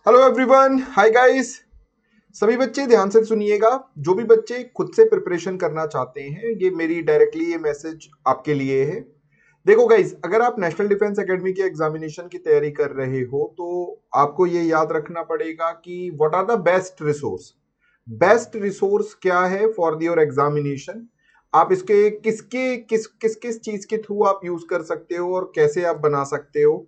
Hello everyone, hi guys. सभी बच्चे ध्यान से सुनिएगा। जो भी बच्चे खुद से प्रिपरेशन करना चाहते हैं, ये मेरी डायरेक्टली ये मैसेज आपके लिए है। देखो गाइस, अगर आप नेशनल डिफेंस एकेडमी के एग्जामिनेशन की तैयारी कर रहे हो तो आपको ये याद रखना पड़ेगा कि what are the best resource. Best resource क्या है फॉर योर एग्जामिनेशन। आप इसके किसके किस किस किस चीज के थ्रू आप यूज कर सकते हो और कैसे आप बना सकते हो।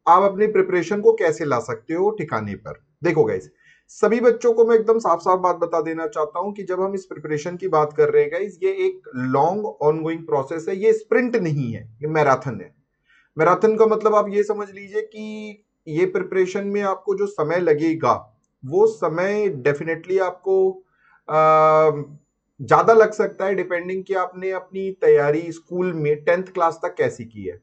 आप अपनी प्रिपरेशन को कैसे ला सकते हो ठिकाने पर। देखो गाइस, सभी बच्चों को मैं एकदम साफ साफ बात बता देना चाहता हूं कि जब हम इस प्रिपरेशन की बात कर रहे हैं गाइस, ये एक लॉन्ग ऑनगोइंग प्रोसेस है। ये स्प्रिंट नहीं है, ये मैराथन है। मैराथन का मतलब आप ये समझ लीजिए कि ये प्रिपरेशन में आपको जो समय लगेगा वो समय डेफिनेटली आपको ज्यादा लग सकता है, डिपेंडिंग कि आपने अपनी तैयारी स्कूल में 10th क्लास तक कैसी की है।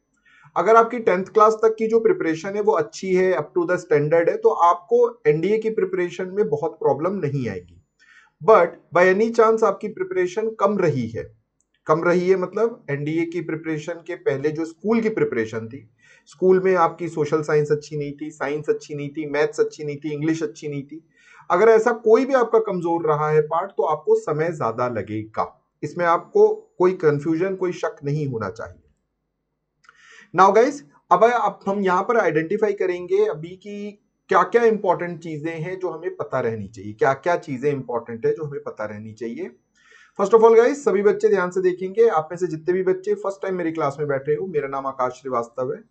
अगर आपकी 10th क्लास तक की जो प्रिपरेशन है वो अच्छी है, अप टू द स्टैंडर्ड है, तो आपको एनडीए की प्रिपरेशन में बहुत प्रॉब्लम नहीं आएगी। बट बाय एनी चांस आपकी प्रिपरेशन कम रही है, कम रही है मतलब एनडीए की प्रिपरेशन के पहले जो स्कूल की प्रिपरेशन थी, स्कूल में आपकी सोशल साइंस अच्छी नहीं थी, साइंस अच्छी नहीं थी, मैथ्स अच्छी नहीं थी, इंग्लिश अच्छी नहीं थी। अगर ऐसा कोई भी आपका कमजोर रहा है पार्ट, तो आपको समय ज्यादा लगेगा। इसमें आपको कोई कंफ्यूजन, कोई शक नहीं होना चाहिए। नाउ गाइस, अब हम यहाँ पर आइडेंटिफाई करेंगे अभी कि क्या क्या इंपॉर्टेंट चीजें हैं जो हमें पता रहनी चाहिए। क्या क्या चीजें इंपॉर्टेंट है जो हमें पता रहनी चाहिए। फर्स्ट ऑफ ऑल गाइस, सभी बच्चे ध्यान से देखेंगे। आप में से जितने भी बच्चे फर्स्ट टाइम मेरी क्लास में बैठे हो, मेरा नाम आकाश श्रीवास्तव है।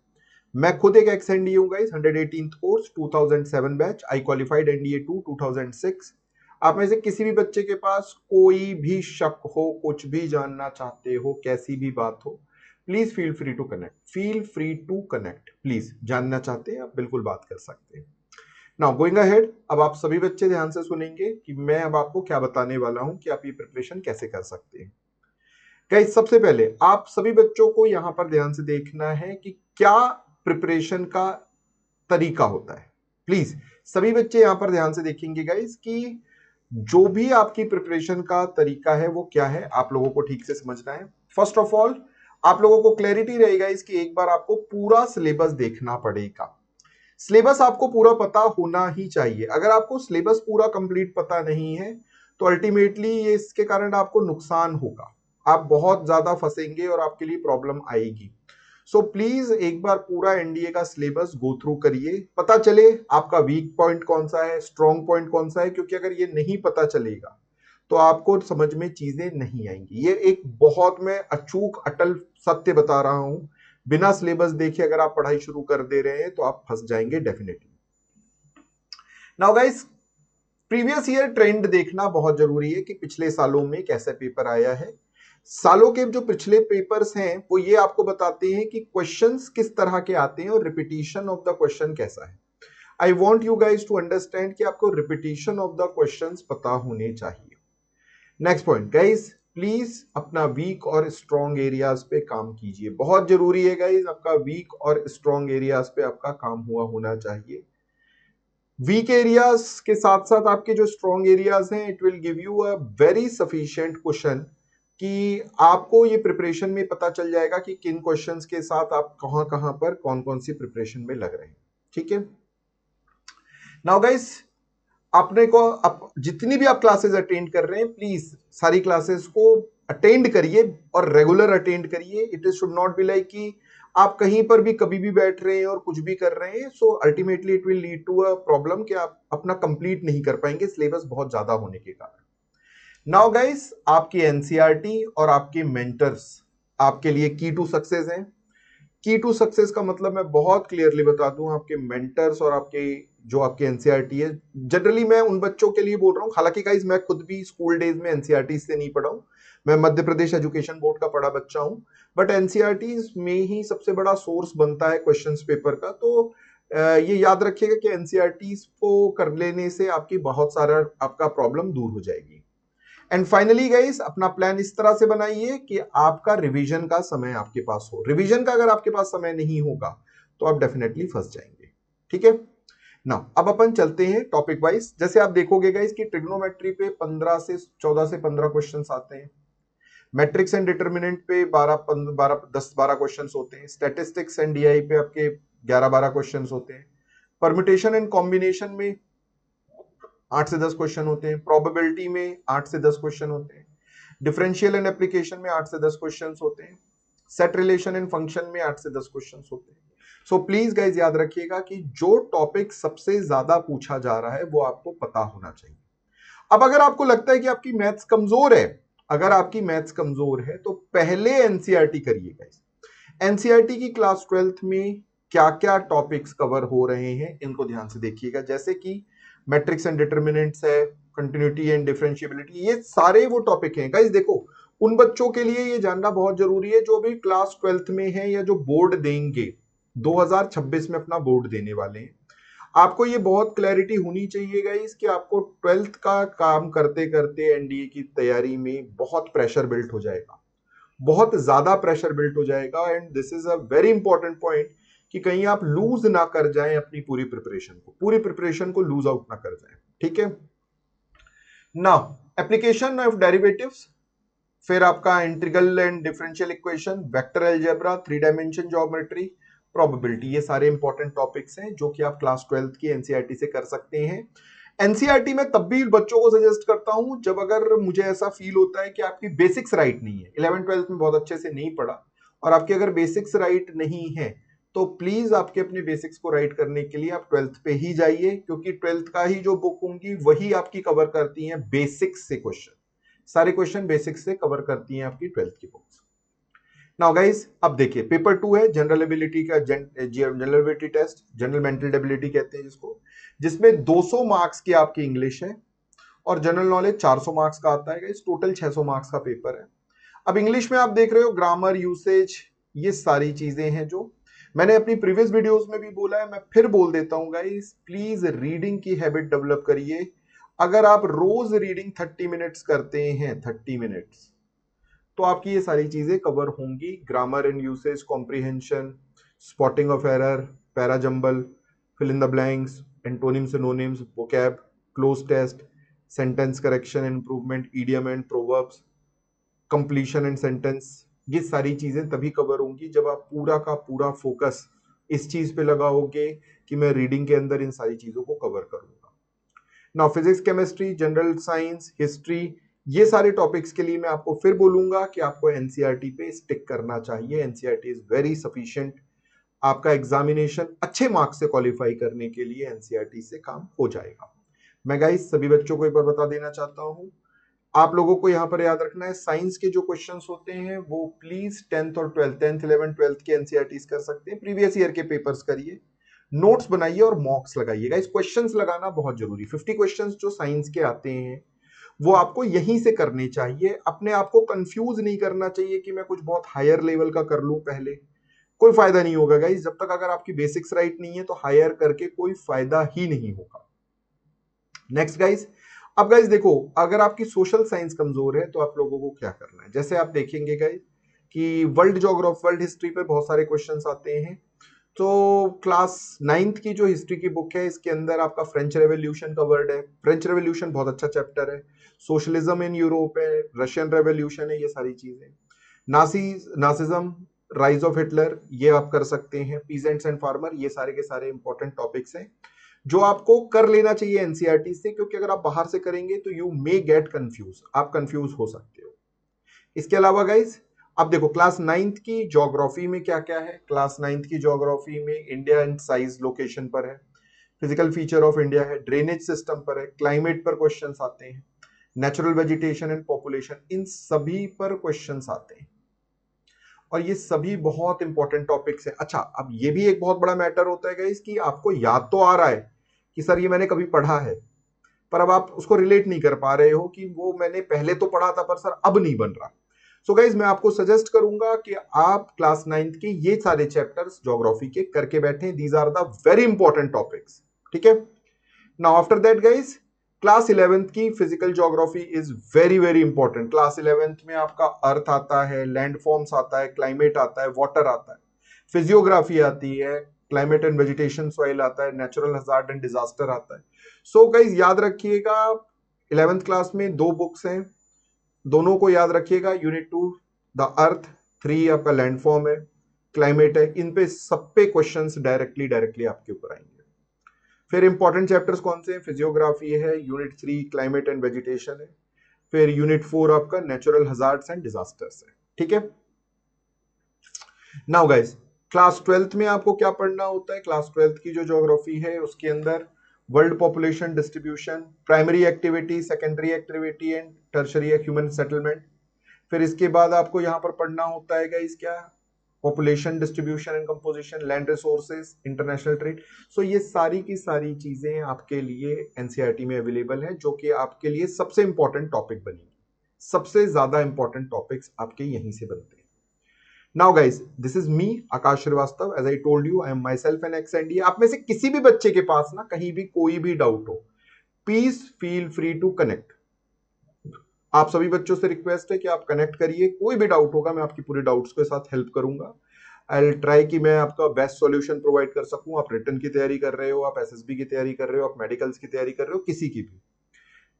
मैं खुद एक एक्स एनडीए हूँ गाइस, 118th कोर्स, 2007 बैच। आई क्वालिफाइड एनडीए 2006। आप में से किसी भी बच्चे के पास कोई भी शक हो, कुछ भी जानना चाहते हो, कैसी भी बात हो, please feel free to connect, feel free to connect. Please, जानना चाहते हैं आप, बिल्कुल बात कर सकते हैं। नाउ गोइंग अहेड, अब आप सभी बच्चे ध्यान से सुनेंगे कि मैं अब आपको क्या बताने वाला हूं कि आप ये प्रिपरेशन कैसे कर सकते हैं। गाइस, सबसे पहले आप सभी बच्चों को यहां पर ध्यान से देखना है कि क्या प्रिपरेशन का तरीका होता है। प्लीज, सभी बच्चे यहां पर ध्यान से देखेंगे गाइस कि जो भी आपकी प्रिपरेशन का तरीका है वो क्या है, आप लोगों को ठीक से समझना है। फर्स्ट ऑफ ऑल, आप लोगों को क्लैरिटी रहेगा इसकी, एक बार आपको पूरा सिलेबस देखना पड़ेगा। सिलेबस आपको पूरा पता होना ही चाहिए। अगर आपको सिलेबस पूरा कंप्लीट पता नहीं है तो अल्टीमेटली ये इसके कारण आपको नुकसान होगा। आप बहुत ज्यादा फंसेंगे और आपके लिए प्रॉब्लम आएगी। सो प्लीज एक बार पूरा एनडीए का सिलेबस गो थ्रू करिए, पता चले आपका वीक पॉइंट कौन सा है, स्ट्रॉन्ग पॉइंट कौन सा है। क्योंकि अगर ये नहीं पता चलेगा तो आपको समझ में चीजें नहीं आएंगी। ये एक बहुत मैं अचूक अटल सत्य बता रहा हूं। बिना सिलेबस देखे अगर आप पढ़ाई शुरू कर दे रहे हैं तो आप फंस जाएंगे definitely. Now guys, previous year trend देखना बहुत जरूरी है कि पिछले सालों में कैसे पेपर आया है। सालों के जो पिछले पेपर्स हैं वो ये आपको बताते हैं कि क्वेश्चंस किस तरह के आते हैं और रिपीटिशन ऑफ द क्वेश्चन कैसा है। I want you guys to understand कि आपको रिपीटिशन ऑफ द क्वेश्चंस पता होने चाहिए। नेक्स्ट पॉइंट गाइज, प्लीज अपना वीक और स्ट्रॉन्ग एरियाज पे काम कीजिए। बहुत जरूरी है गाइज, आपका वीक और स्ट्रॉन्ग एरियाज पे आपका काम हुआ होना चाहिए। वीक एरियाज के साथ साथ आपके जो स्ट्रॉन्ग एरियाज हैं, it will give you a very sufficient question कि आपको ये प्रिपरेशन में पता चल जाएगा कि किन क्वेश्चंस के साथ आप कहां कहां पर कौन कौन सी प्रिपरेशन में लग रहे हैं। ठीक है। नाउ गाइस, आपने को आप जितनी भी आप क्लासेस अटेंड कर रहे हैं, प्लीज सारी क्लासेस को अटेंड करिए और रेगुलर अटेंड करिए। It is should not be like कि आप कहीं पर भी कभी भी बैठ रहे हैं और कुछ भी कर रहे हैं। So ultimately it will lead to a problem कि आप अपना कंप्लीट नहीं कर पाएंगे, सिलेबस बहुत ज्यादा होने के कारण। नाउ गाइस, आपकी एनसीईआरटी और आपके मेंटर्स आपके लिए की टू सक्सेस हैं। की टू सक्सेस का मतलब मैं बहुत क्लियरली बता दूं, आपके मेंटर्स और आपके जो आपके एनसीईआरटी है। जनरली मैं उन बच्चों के लिए बोल रहा हूं, हालांकि गाइस मैं खुद भी स्कूल डेज में एनसीईआरटी से नहीं पढ़ा हूं। मैं मध्य प्रदेश एजुकेशन बोर्ड का पढ़ा बच्चा हूं। बट एनसीईआरटी में ही सबसे बड़ा सोर्स बनता है क्वेश्चंस पेपर का। तो ये याद रखिएगा कि एनसीईआरटी को कर लेने से आपकी बहुत सारा आपका प्रॉब्लम दूर हो जाएगी। एंड फाइनली गाइस, अपना प्लान इस तरह से बनाइए कि आपका रिवीजन का समय आपके पास हो। रिवीजन का अगर आपके पास समय नहीं होगा तो आप डेफिनेटली फंस जाएंगे। ठीक है ना। अब अपन चलते हैं टॉपिक वाइज। जैसे आप देखोगे गाइस कि ट्रिग्नोमेट्री पे 14 से 15 क्वेश्चंस आते हैं। मैट्रिक्स एंड डिटर्मिनेंट पे 12 10 12 क्वेश्चंस होते हैं। स्टैटिस्टिक्स एंड डीआई पे आपके 11 12 क्वेश्चंस होते हैं। परम्यूटेशन एंड कॉम्बिनेशन में 8 से 10 क्वेश्चन होते हैं, प्रोबेबिलिटी में 8 से 10 क्वेश्चन होते हैं, डिफरेंशियल एंड एप्लीकेशन में 8 से 10 क्वेश्चन होते हैं, सेट रिलेशन एंड फंक्शन में 8 से 10 क्वेश्चन होते हैं। सो प्लीज गाइज याद रखिएगा कि जो टॉपिक सबसे ज्यादा पूछा जा रहा है वो आपको पता होना चाहिए। अब अगर आपको लगता है कि आपकी मैथ्स कमजोर है, अगर आपकी मैथ्स कमजोर है तो पहले एनसीईआरटी करिएगा। एनसीईआरटी की क्लास 12th में क्या क्या टॉपिक्स कवर हो रहे हैं इनको ध्यान से देखिएगा, जैसे कि मैट्रिक्स एंड डिटरमिनेंट्स है, कंटिन्यूटी एंड डिफरेंशिएबिलिटी, ये सारे वो टॉपिक हैं गाइस। देखो उन बच्चों के लिए ये जानना बहुत जरूरी है जो भी क्लास 12th में है या जो बोर्ड देंगे 2026 में अपना बोर्ड देने वाले हैं। आपको ये बहुत क्लैरिटी होनी चाहिए गाइस कि आपको 12th का काम करते करते एनडीए की तैयारी में बहुत प्रेशर बिल्ट हो जाएगा, बहुत ज्यादा प्रेशर बिल्ट हो जाएगा। And this is a very important point कि कहीं आप लूज ना कर जाएं अपनी पूरी प्रिपरेशन को लूज आउट ना कर जाएं, ठीक है। नाउ एप्लीकेशन ऑफ डेरिवेटिव्स, फिर आपका integral and differential equation, vector algebra, 3 dimension geometry, probability, ये सारे इंपॉर्टेंट टॉपिक्स हैं जो कि आप क्लास 12th की एनसीईआरटी से कर सकते हैं। एनसीईआरटी में तब भी बच्चों को सजेस्ट करता हूं जब अगर मुझे ऐसा फील होता है कि आपकी बेसिक्स राइट नहीं है, 11th-12th में बहुत अच्छे से नहीं पढ़ा और आपकी अगर बेसिक्स राइट नहीं है तो प्लीज आपके अपने बेसिक्स को राइट करने के लिए आप 12th पे ही जाइए, क्योंकि 12th का ही जो बुक होंगी वही आपकी कवर करती हैं बेसिक्स से क्वेश्चन, सारे क्वेश्चन बेसिक्स से कवर करती हैं आपकी 12th की बुक्स। नाउ गाइस अब देखिए पेपर 2 है जनरल एबिलिटी का, general ability test, general mental ability कहते हैं जिसको, जिसमें 200 मार्क्स की आपकी इंग्लिश है और जनरल नॉलेज 400 मार्क्स का आता है गाइस, टोटल 600 मार्क्स का पेपर है। अब इंग्लिश में आप देख रहे हो ग्रामर, यूसेज, ये सारी चीजें हैं जो मैंने अपनी प्रीवियस वीडियोस में भी बोला है, मैं फिर बोल देता हूं गाइस, प्लीज रीडिंग की हैबिट डेवलप करिए। अगर आप रोज रीडिंग 30 मिनट्स करते हैं, 30 मिनट्स, तो आपकी ये सारी चीजें कवर होंगी। Grammar and usage, comprehension, spotting of error, para jumble, fill in the blanks, antonyms synonyms, vocab, cloze test, sentence correction improvement, idiom and proverbs, completion and sentence, ये सारी चीजें तभी कवर होंगी जब आप पूरा का पूरा फोकस इस चीज पे लगाओगे कि मैं रीडिंग के अंदर इन सारी चीजों को कवर करूंगा। Now physics, chemistry, general science, history, ये सारे टॉपिक्स के लिए मैं आपको फिर बोलूंगा कि आपको एनसीईआरटी पे स्टिक करना चाहिए। एनसीईआरटी इज वेरी सफिशिएंट, आपका एग्जामिनेशन अच्छे मार्क्स से क्वालिफाई करने के लिए एनसीईआरटी से काम हो जाएगा। मैं गाइस सभी बच्चों को एक बार बता देना चाहता हूं, आप लोगों को यहां पर याद रखना है साइंस के जो क्वेश्चंस होते हैं वो प्लीज 10th और 12th, 10th 11th 12th के एनसीईआरटी कर सकते हैं, प्रीवियस ईयर के पेपर्स करिए, नोट्स बनाइए और मॉक्स लगाइएगा। इस क्वेश्चंस लगाना बहुत जरूरी, 50 क्वेश्चंस जो साइंस के आते हैं वो आपको यहीं से करने चाहिए। अपने आप को कंफ्यूज नहीं करना चाहिए कि मैं कुछ बहुत हायर लेवल का कर लूं पहले, कोई फायदा नहीं होगा गाइस। जब तक अगर आपकी बेसिक्स राइट नहीं है तो हायर करके कोई फायदा ही नहीं होगा। नेक्स्ट गाइस, अब गाइस देखो अगर आपकी सोशल साइंस कमजोर है तो आप लोगों को क्या करना है, जैसे आप देखेंगे गाइस कि वर्ल्ड ज्योग्राफी, वर्ल्ड हिस्ट्री पे बहुत सारे क्वेश्चंस आते हैं। तो क्लास 9th की जो हिस्ट्री की बुक है इसके अंदर आपका फ्रेंच रेवोल्यूशन का वर्ड है, फ्रेंच रेवोल्यूशन बहुत अच्छा चैप्टर है, सोशलिज्म इन यूरोप है, रशियन रेवोल्यूशन है, ये सारी चीजें, नासिज्म, राइज ऑफ हिटलर, ये आप कर सकते हैं, पीजेंट्स एंड फार्मर, ये सारे के सारे इंपॉर्टेंट टॉपिक्स हैं जो आपको कर लेना चाहिए एनसीईआरटी से, क्योंकि अगर आप बाहर से करेंगे तो यू मे गेट कंफ्यूज, आप कंफ्यूज हो सकते हो। इसके अलावा गाइज अब देखो क्लास 9th की ज्योग्राफी में क्या क्या है, क्लास 9th की ज्योग्राफी में इंडिया एंड साइज लोकेशन पर है, फिजिकल फीचर ऑफ इंडिया है, ड्रेनेज सिस्टम पर है, क्लाइमेट पर क्वेश्चंस आते हैं, नेचुरल वेजिटेशन एंड पॉपुलेशन, इन सभी पर क्वेश्चंस आते हैं और ये सभी बहुत इंपॉर्टेंट टॉपिक्स हैं। अच्छा अब ये भी एक बहुत बड़ा मैटर होता है गाइस कि आपको याद तो आ रहा है कि सर ये मैंने कभी पढ़ा है, पर अब आप उसको रिलेट नहीं कर पा रहे हो कि वो मैंने पहले तो पढ़ा था पर सर अब नहीं बन रहा। सो गाइज मैं आपको सजेस्ट करूंगा कि आप क्लास 9th के ये सारे चैप्टर्स ज्योग्राफी के करके बैठें, these are the very important topics, ठीक है। Now after that guys class 11th की physical geography is very very important. Class 11th में आपका अर्थ आता है, लैंड फॉर्म्स आता है, क्लाइमेट आता है, वाटर आता है, फिजियोग्राफी आती है, क्लाइमेट एंड वेजिटेशन सॉइल आता है, नेचुरल हजार्ड एंड डिजास्टर आता है। सो गाइज याद रखिएगा 11th क्लास में 2 बुक्स हैं, दोनों को याद रखिएगा, यूनिट 2 द अर्थ, 3 आपका लैंडफॉर्म है, क्लाइमेट है, इन पे सब पे क्वेश्चंस डायरेक्टली आपके ऊपर आएंगे। फिर इंपॉर्टेंट चैप्टर्स कौन से हैं? फिजियोग्राफी है, यूनिट 3 क्लाइमेट एंड वेजिटेशन है, फिर यूनिट 4 आपका नेचुरल हजार्ड्स एंड डिजास्टर्स है। ठीक है, नाउ गाइस क्लास 12th में आपको क्या पढ़ना होता है? क्लास 12th की जो ज्योग्राफी है उसके अंदर world population distribution, primary activity, secondary activity and tertiary human settlement. फिर इसके बाद आपको यहां पर पढ़ना होता है गाइस क्या? Population distribution and composition, land resources, international trade. So ये सारी की सारी चीजें आपके लिए एनसीईआरटी में अवेलेबल है, जो कि आपके लिए सबसे इंपॉर्टेंट टॉपिक बनेगी। सबसे ज्यादा इंपॉर्टेंट टॉपिक्स आपके यहीं से बनते हैं। Now guys this is me Akash Srivastava, as I told you I am myself an ex NDA. आप में से किसी भी बच्चे के पास ना कहीं भी कोई भी डाउट हो, please feel free to connect. आप सभी बच्चों से रिक्वेस्ट है कि आप कनेक्ट करिए, कोई भी डाउट होगा मैं आपकी पूरे डाउट्स के साथ हेल्प करूंगा। आई विल ट्राई कि मैं आपका बेस्ट सॉल्यूशन प्रोवाइड कर सकूं। आप रिटन की तैयारी कर रहे हो, आप एसएसबी की तैयारी कर रहे हो, आप मेडिकल्स की तैयारी कर रहे हो, किसी की भी।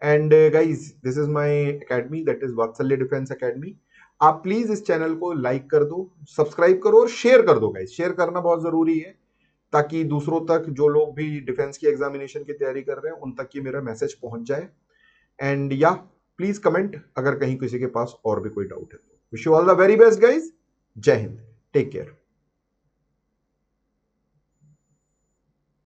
And guys this is my academy, that is वात्सल्य डिफेंस एकेडमी। आप प्लीज इस चैनल को लाइक कर दो, सब्सक्राइब करो और शेयर कर दो गाइज। शेयर करना बहुत जरूरी है ताकि दूसरों तक, जो लोग भी डिफेंस की एग्जामिनेशन की तैयारी कर रहे हैं, उन तक ये मेरा मैसेज पहुंच जाए। एंड या प्लीज कमेंट अगर कहीं किसी के पास और भी कोई डाउट है तो। Wish you all the very best guys. जय हिंद, टेक केयर।